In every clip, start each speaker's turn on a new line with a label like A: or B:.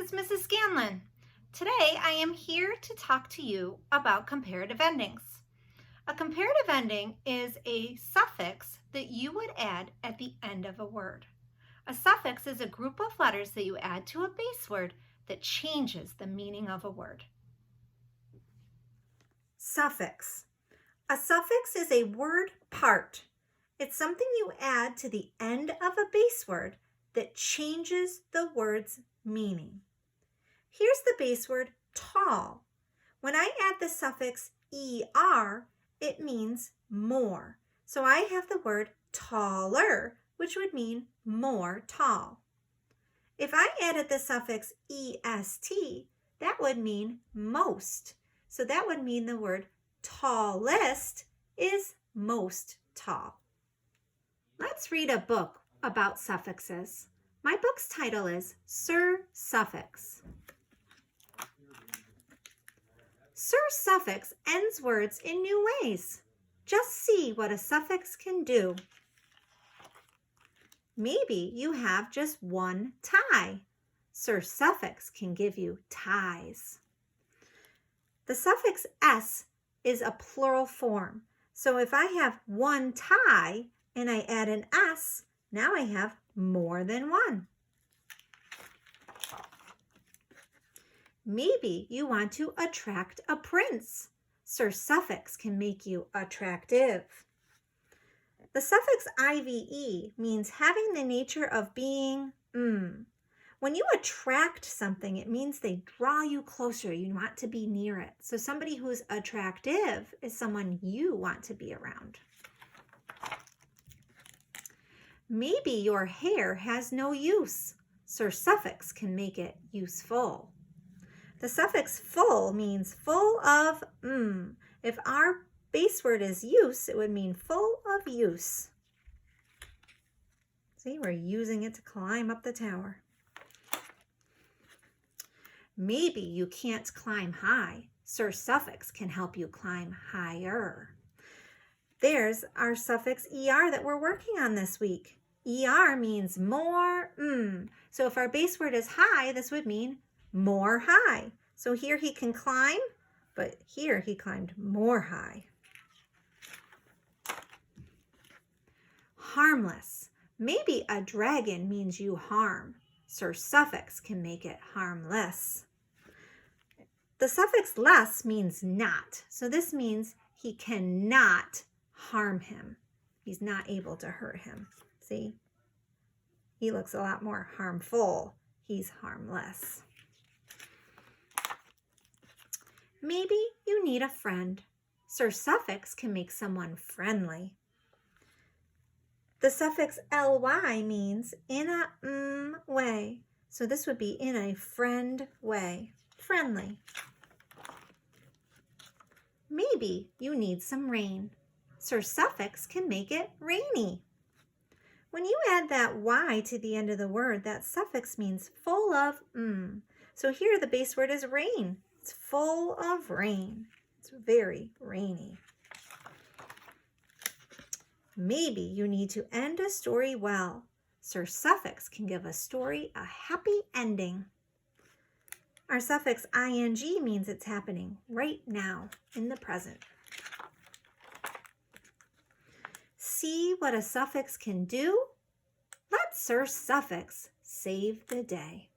A: it's Mrs. Scanlon. Today I am here to talk to you about comparative endings. A comparative ending is a suffix that you would add at the end of a word. A suffix is a group of letters that you add to a base word that changes the meaning of a word.
B: Suffix. A suffix is a word part. It's something you add to the end of a base word that changes the word's meaning. Here's the base word tall. When I add the suffix er, it means more. So I have the word taller, which would mean more tall. If I added the suffix est, that would mean most. So that would mean the word tallest is most tall. Let's read a book about suffixes. My book's title is Sir Suffix. Sir Suffix ends words in new ways. Just see what a suffix can do. Maybe you have just one tie. Sir Suffix can give you ties. The suffix s is a plural form. So if I have one tie and I add an s, now I have more than one. Maybe you want to attract a prince. Sir Suffix can make you attractive. The suffix ive means having the nature of being When you attract something, it means they draw you closer. You want to be near it. So somebody who's attractive is someone you want to be around. Maybe your hair has no use. Sir Suffix can make it useful. The suffix full means full of If our base word is use, it would mean full of use. See, we're using it to climb up the tower. Maybe you can't climb high. Sir Suffix can help you climb higher. There's our suffix er that we're working on this week. Er means more. So if our base word is high, this would mean more high. So here he can climb, but here he climbed more high. Harmless. Maybe a dragon means you harm. Sir Suffix can make it harmless. The suffix less means not. So this means he cannot harm him. He's not able to hurt him. See? He looks a lot more harmful. He's harmless. Maybe you need a friend. Sir Suffix can make someone friendly. The suffix ly means in a way. So this would be in a friend way. Friendly. Maybe you need some rain. Sir Suffix can make it rainy. When you add that y to the end of the word, that suffix means full of So here the base word is rain. It's full of rain. It's very rainy. Maybe you need to end a story well. Sir Suffix can give a story a happy ending. Our suffix ing means it's happening right now in the present. See what a suffix can do? Let Sir Suffix save the day.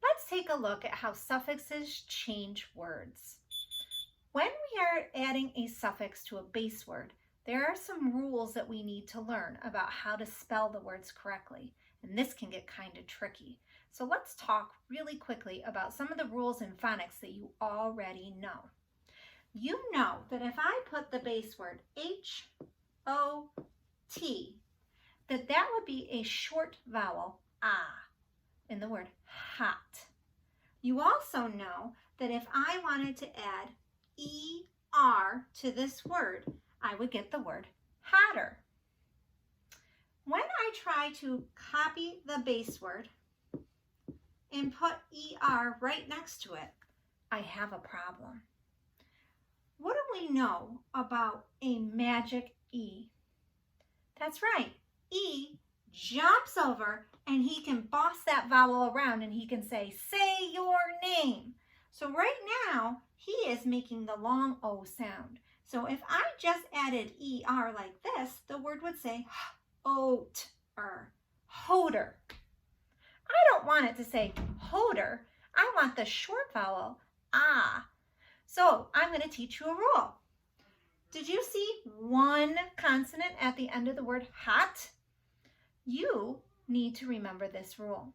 A: Let's take a look at how suffixes change words. When we are adding a suffix to a base word, there are some rules that we need to learn about how to spell the words correctly, and this can get kind of tricky. So let's talk really quickly about some of the rules in phonics that you already know. You know that if I put the base word H-O-T, that would be a short vowel, in the word hot. You also know that if I wanted to add ER to this word, I would get the word hotter. When I try to copy the base word and put ER right next to it, I have a problem. What do we know about a magic E? That's right, E jumps over and he can boss that vowel around and he can say your name. So right now, he is making the long O sound. So if I just added ER like this, the word would say oat-er, hoder. I don't want it to say hoder. I want the short vowel, ah. So I'm going to teach you a rule. Did you see one consonant at the end of the word hot? You need to remember this rule.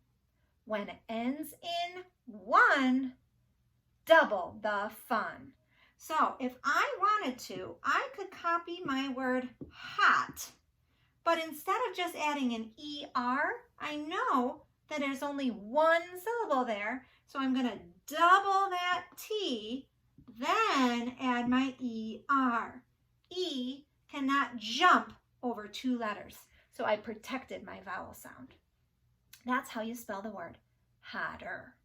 A: When it ends in one, double the fun. So if I wanted to, I could copy my word hot, but instead of just adding an ER, I know that there's only one syllable there, so I'm going to double that T, then add my ER. E cannot jump over two letters, so I protected my vowel sound. That's how you spell the word hotter.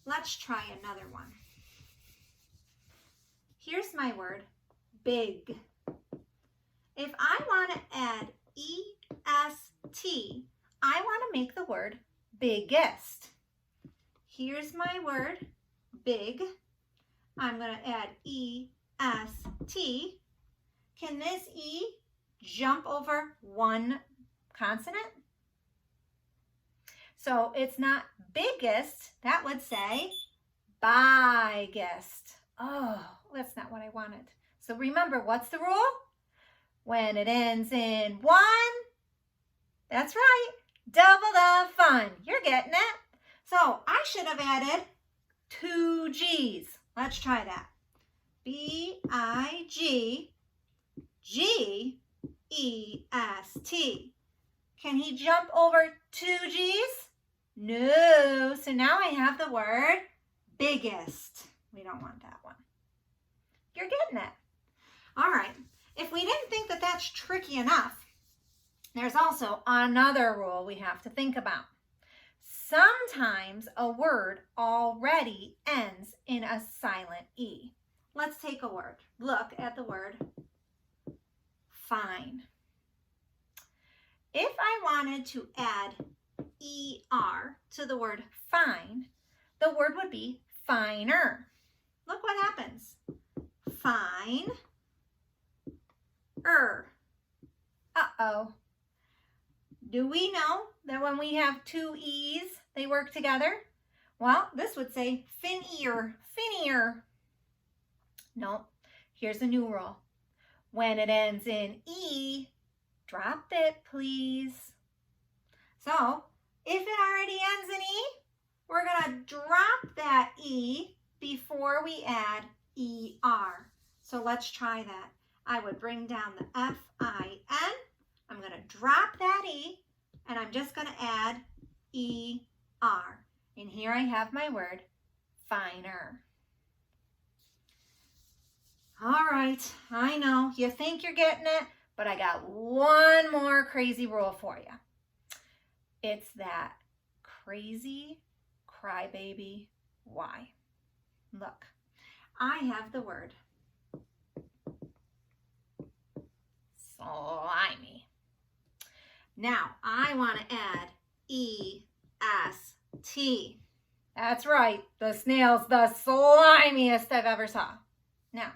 A: Let's try another one. Here's my word, big. If I want to add EST, I want to make the word biggest. Here's my word, big. I'm going to add EST. Can this E jump over one consonant? So it's not biggest, that would say biggest. Oh, that's not what I wanted. So remember, what's the rule? When it ends in one, that's right, double the fun. You're getting it. So I should have added two G's. Let's try that. B-I-G-G-E-S-T. Can he jump over two G's? No. So now I have the word biggest. We don't want that one. You're getting it. All right. If we didn't think that that's tricky enough, there's also another rule we have to think about. Sometimes a word already ends in a silent E. Let's take a word. Look at the word fine. If I wanted to add ER to the word fine, the word would be finer. Look what happens. Fine. Uh-oh. Do we know that when we have two E's, they work together? Well, this would say fin-ear, fin-ear. No, here's a new rule. When it ends in E, drop it, please. So, if it already ends in E, we're going to drop that E before we add ER. So let's try that. I would bring down the F-I-N. I'm going to drop that E, and I'm just going to add E-R. And here I have my word, finer. All right, I know you think you're getting it, but I got one more crazy rule for you. It's that crazy crybaby Y. Look, I have the word slimy. Now, I want to add E-S-T. That's right, the snail's the slimiest I've ever saw. Now,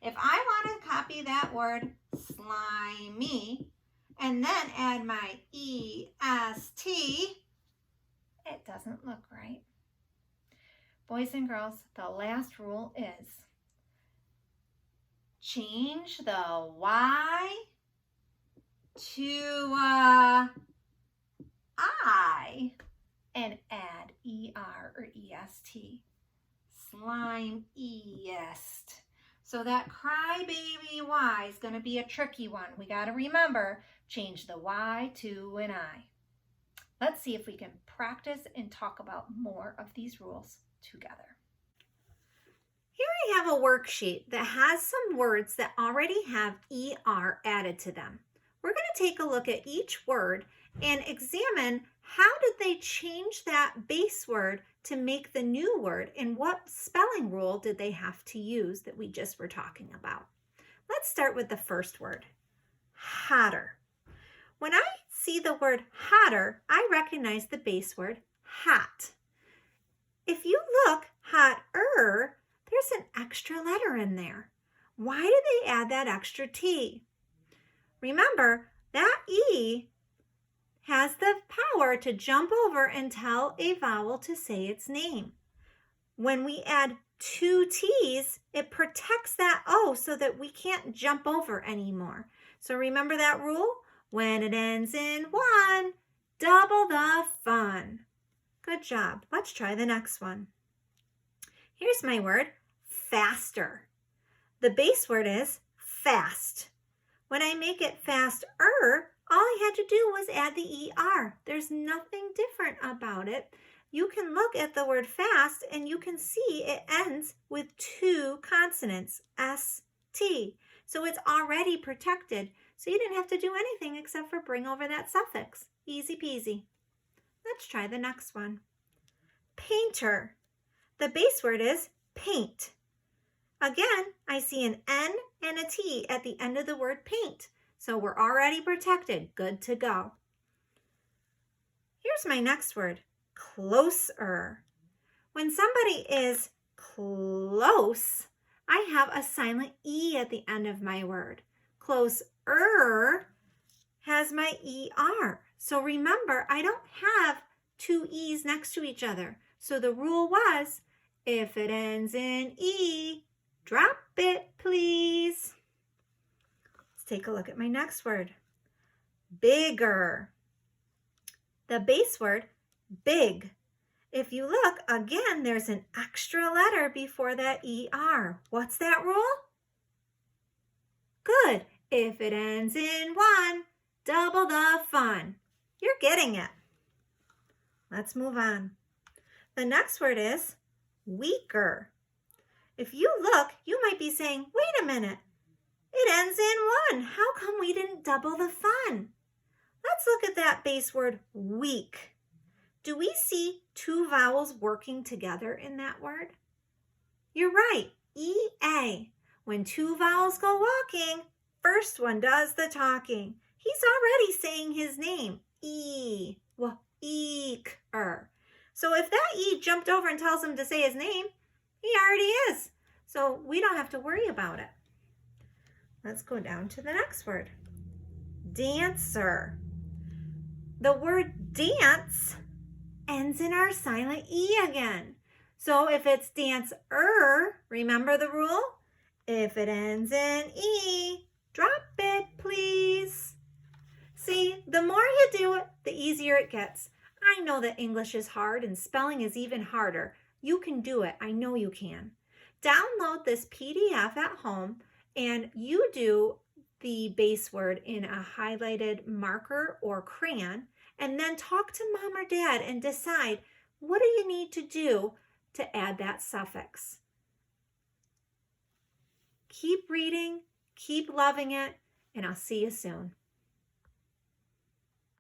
A: if I want to copy that word slimy and then add my E-S-T, it doesn't look right. Boys and girls, the last rule is change the Y to I and add ER or EST. Slime-eest. So that crybaby Y is going to be a tricky one. We got to remember, change the Y to an I. Let's see if we can practice and talk about more of these rules together.
B: Here I have a worksheet that has some words that already have ER added to them. We're going to take a look at each word and examine how did they change that base word to make the new word, and what spelling rule did they have to use that we just were talking about. Let's start with the first word, hotter. When I see the word hotter, I recognize the base word hot. If you look, hotter, there's an extra letter in there. Why did they add that extra T? Remember, that E has the power to jump over and tell a vowel to say its name. When we add two T's, it protects that O so that we can't jump over anymore. So remember that rule? When it ends in one, double the fun. Good job. Let's try the next one. Here's my word, faster. The base word is fast. When I make it faster, all I had to do was add the ER. There's nothing different about it. You can look at the word fast and you can see it ends with two consonants, S-T. So it's already protected. So you didn't have to do anything except for bring over that suffix. Easy peasy. Let's try the next one. Painter. The base word is paint. Again, I see an N and a T at the end of the word paint. So we're already protected. Good to go. Here's my next word, closer. When somebody is close, I have a silent E at the end of my word. Closer has my ER. So remember, I don't have two E's next to each other. So the rule was, if it ends in E, drop it, please. Let's take a look at my next word. Bigger. The base word, big. If you look, again, there's an extra letter before that ER. What's that rule? Good. If it ends in one, double the fun. You're getting it. Let's move on. The next word is weaker. If you look, you might be saying, wait a minute, it ends in one. How come we didn't double the fun? Let's look at that base word weak. Do we see two vowels working together in that word? You're right, E-A. When two vowels go walking, first one does the talking. He's already saying his name, E, well, eek-er. So if that E jumped over and tells him to say his name, he already is. So we don't have to worry about it. Let's go down to the next word. Dancer. The word dance ends in our silent E again. So if it's dancer, remember the rule? If it ends in E, drop it, please. See, the more you do it, the easier it gets. I know that English is hard and spelling is even harder. You can do it. I know you can. Download this PDF at home and you do the base word in a highlighted marker or crayon, and then talk to mom or dad and decide, what do you need to do to add that suffix? Keep reading, keep loving it, and I'll see you soon.